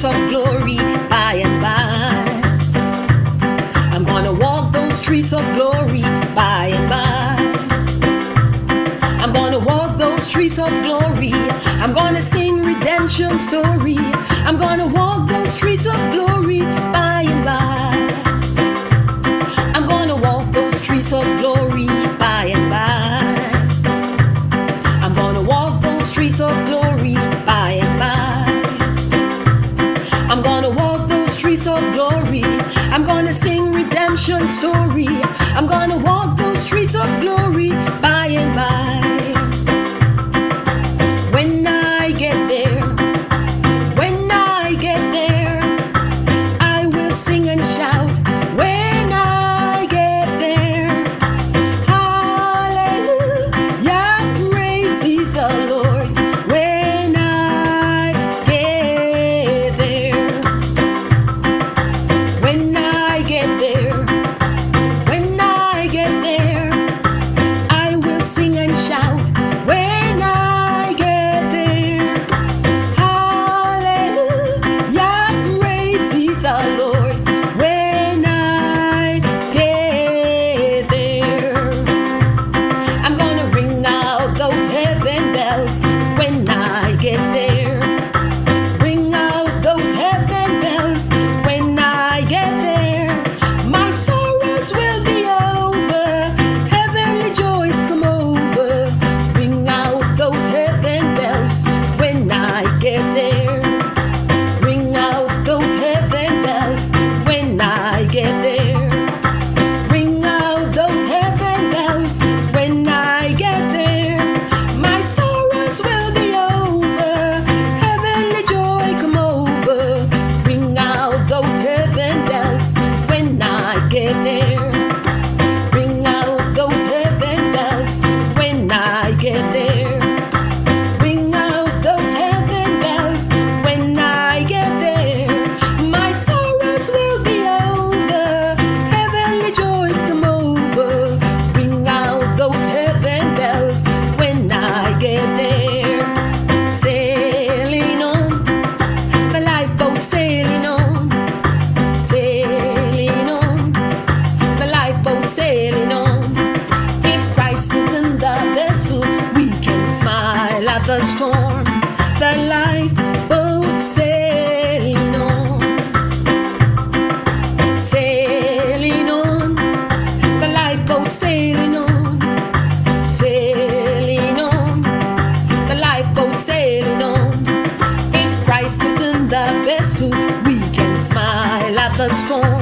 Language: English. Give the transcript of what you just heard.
of glory by and by. I'm gonna walk those streets of glory by and by. I'm gonna walk those streets of glory. I'm gonna sing redemption story. I'm gonna walk those streets of glory by and by. I'm gonna walk those streets of glory by and by. I'm gonna walk those streets of glory by and by. I'm gonna walk those streets of glory. I'm gonna sing redemption story. I'm gonna walk those streets of glory by and by. When I get there, when I get there, I will sing and shout. When I get there, hallelujah, praise ye the Lord. When I get there, when I get there, when I get there, I will sing and shout. When I get there, hallelujah, praise ye the Lord. When I get there, I'm gonna ring out those heaven bells. When I get there, ring out those heaven bells. When I get there, my sorrows will be over. Heavenly joys come over. Ring out those heaven bells. When I get there, ring out those heaven bells. When I get there, ring out those heaven bells. When I get there, my sorrows will be over. Heavenly joy come over. Ring out those heaven bells. When I get there, ring out those heaven bells. When I get there, ring out those heaven bells. When I get there, my sorrows will be over. Heavenly joys come over. Ring out those heaven bells. When I get there, sailing on, the lifeboat sailing on, sailing on, the lifeboat sailing on. If Christ is in the vessel, we can smile at the storm. The lifeboat sailing on, sailing on, the lifeboat sailing on, sailing on, the lifeboat sailing on. If Christ is in the vessel, we can smile at the storm.